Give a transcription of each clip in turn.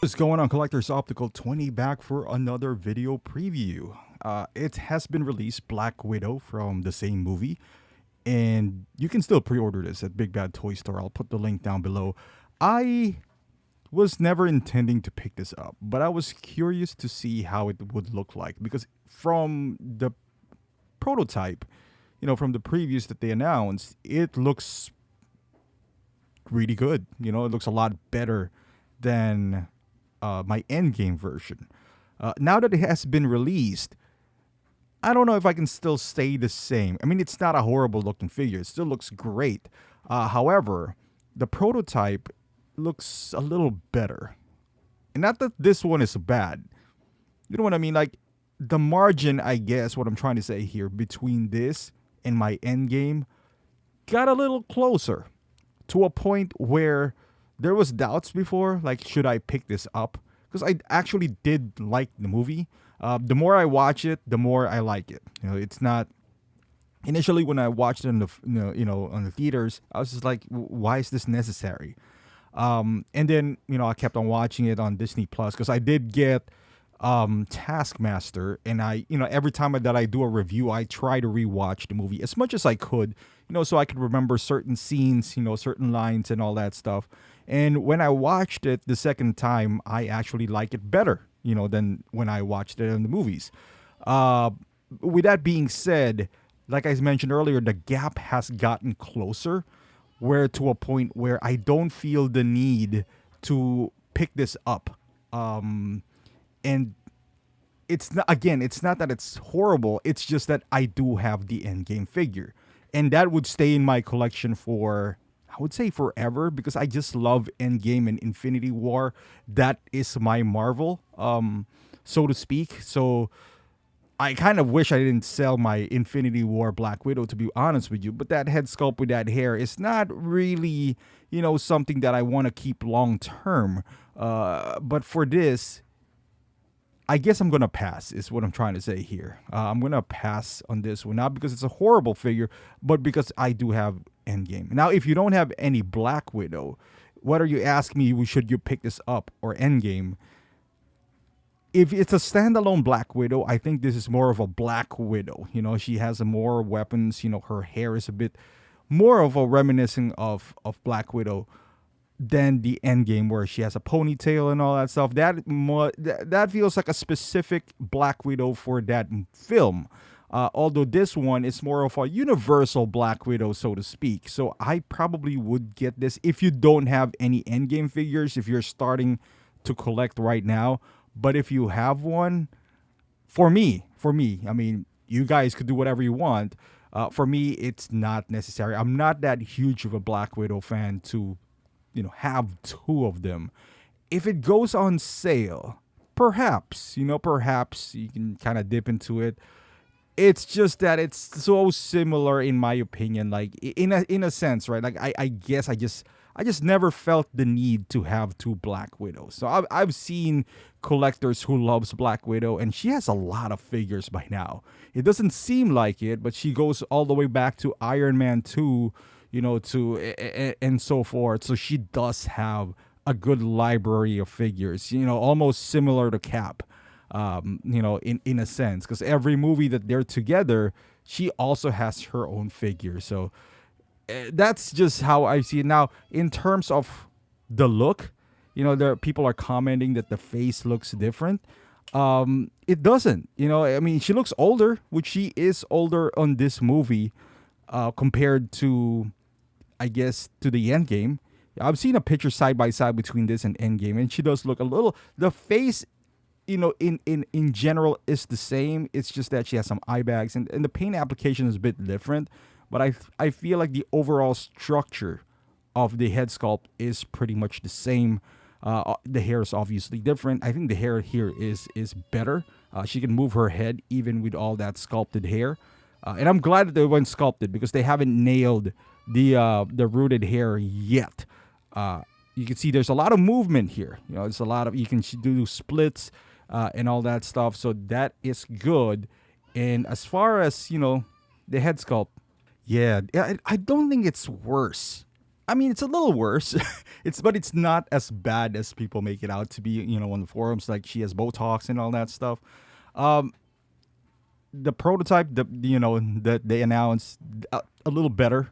What's going on, collectors? Optical 20 back for another video preview. It has been released, Black Widow from the same movie, and you can still pre-order this at Big Bad Toy Store. I'll put the link down below. I was never intending to pick this up, but I was curious to see how it would look like because from the prototype, from the previews that they announced, it looks really good. It looks a lot better than my endgame version. Now that it has been released, I don't know if I can still stay the same. I mean, it's not a horrible looking figure. It still looks great. However, the prototype looks a little better. And not that this one is bad. You know what I mean? Like, the margin, I guess, what I'm trying to say here, between this and my endgame got a little closer to a point where there was doubts before, like, should I pick this up? Because I actually did like the movie. The more I watch it, the more I like it. It's not. Initially, when I watched it in the on the theaters, I was just like, why is this necessary? And then I kept on watching it on Disney Plus because I did get Taskmaster, and I every time that I do a review, I try to rewatch the movie as much as I could, so I could remember certain scenes, certain lines and all that stuff. And when I watched it the second time, I actually like it better, than when I watched it in the movies. With that being said, like I mentioned earlier, the gap has gotten closer, where to a point where I don't feel the need to pick this up. And it's not that it's horrible. It's just that I do have the endgame figure, and that would stay in my collection for, I would say, forever, because I just love Endgame and Infinity War. That is my Marvel, so to speak. So I kind of wish I didn't sell my Infinity War Black Widow, to be honest with you. But that head sculpt with that hair is not really, something that I want to keep long term. But for this, I guess I'm going to pass, is what I'm trying to say here. I'm going to pass on this one, not because it's a horrible figure, but because I do have Endgame. Now, if you don't have any Black Widow, whether you ask me, should you pick this up or Endgame? If it's a standalone Black Widow, I think this is more of a Black Widow. She has more weapons. Her hair is a bit more of a reminiscent of Black Widow than the Endgame, where she has a ponytail and all that stuff. That feels like a specific Black Widow for that film. Although this one is more of a universal Black Widow, so to speak. So I probably would get this if you don't have any Endgame figures, if you're starting to collect right now. But if you have one, for me, I mean, you guys could do whatever you want. For me, it's not necessary. I'm not that huge of a Black Widow fan to have two of them. If it goes on sale, perhaps you can kind of dip into it. It's just that it's so similar, in my opinion, like in a sense, right? Like I guess I just never felt the need to have two Black Widows. So I've seen collectors who loves Black Widow, and she has a lot of figures by now. It doesn't seem like it, but she goes all the way back to Iron Man 2, and so forth. So she does have a good library of figures, almost similar to Cap, in a sense, because every movie that they're together, she also has her own figure. So that's just how I see it. Now, in terms of the look, there people are commenting that the face looks different. It doesn't. I mean, she looks older, which she is older on this movie, compared to, I guess, to the Endgame. I've seen a picture side by side between this and Endgame, and she does look a little. The face, in general, is the same. It's just that she has some eye bags, and the paint application is a bit different. But I feel like the overall structure of the head sculpt is pretty much the same. The hair is obviously different. I think the hair here is better. She can move her head even with all that sculpted hair. And I'm glad that they went sculpted, because they haven't nailed the rooted hair yet. You can see there's a lot of movement here. There's a lot of, you can do splits and all that stuff. So that is good. And as far as, the head sculpt, yeah, I don't think it's worse I mean, it's a little worse. But it's not as bad as people make it out to be. On the forums, like she has Botox and all that stuff. Um, the prototype that they announced a little better,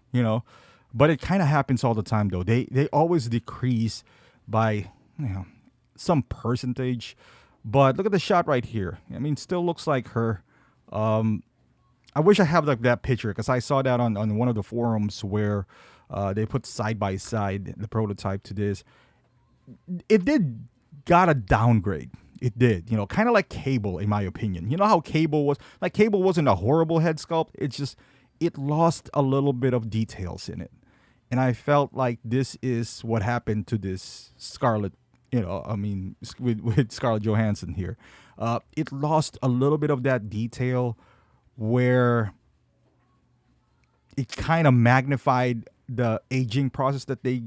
but it kind of happens all the time though. They always decrease by some percentage. But look at the shot right here. I mean, still looks like her. I wish I have like that picture because I saw that on one of the forums where they put side by side the prototype to this. It did got a downgrade. It did, kind of like Cable, in my opinion. You know how Cable was? Like, Cable wasn't a horrible head sculpt. It's just, it lost a little bit of details in it. And I felt like this is what happened to this Scarlett, with Scarlett Johansson here. It lost a little bit of that detail where it kind of magnified the aging process that they,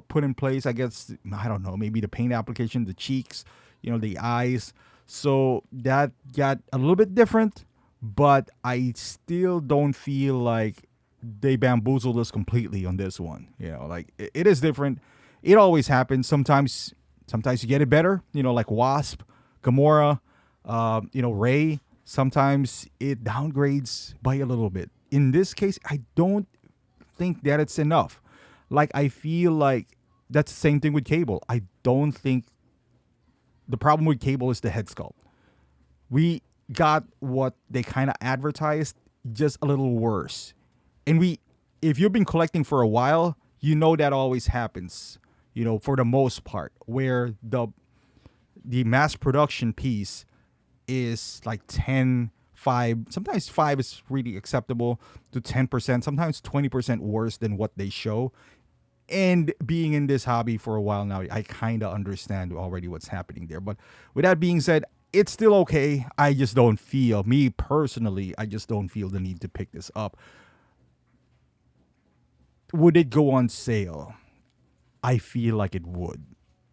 put in place. I guess, I don't know, maybe the paint application, the cheeks, the eyes. So that got a little bit different, but I still don't feel like they bamboozled us completely on this one. Like it is different. It always happens. Sometimes you get it better, like Wasp, Gamora, Ray. Sometimes it downgrades by a little bit. In this case, I don't think that it's enough. Like, I feel like that's the same thing with Cable. I don't think the problem with Cable is the head sculpt. We got what they kind of advertised, just a little worse. And if you've been collecting for a while, that always happens, for the most part, where the mass production piece is like 10, 5, sometimes 5 is really acceptable to 10%, sometimes 20% worse than what they show. And being in this hobby for a while now, I kind of understand already what's happening there. But with that being said, it's still okay. I just don't feel, me personally, I just don't feel the need to pick this up. Would it go on sale? I feel like it would.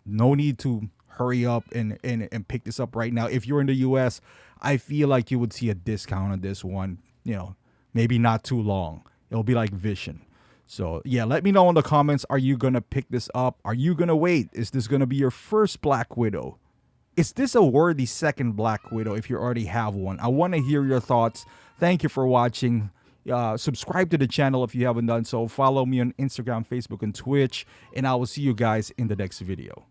No need to hurry up and pick this up right now. If you're in the US, I feel like you would see a discount on this one, maybe not too long. It'll be like Vision. So yeah, let me know in the comments. Are you gonna pick this up? Are you gonna wait? Is this gonna be your first Black Widow? Is this a worthy second Black Widow if you already have one? I want to hear your thoughts. Thank you for watching. Subscribe to the channel if you haven't done so. Follow me on Instagram, Facebook, and Twitch. And I will see you guys in the next video.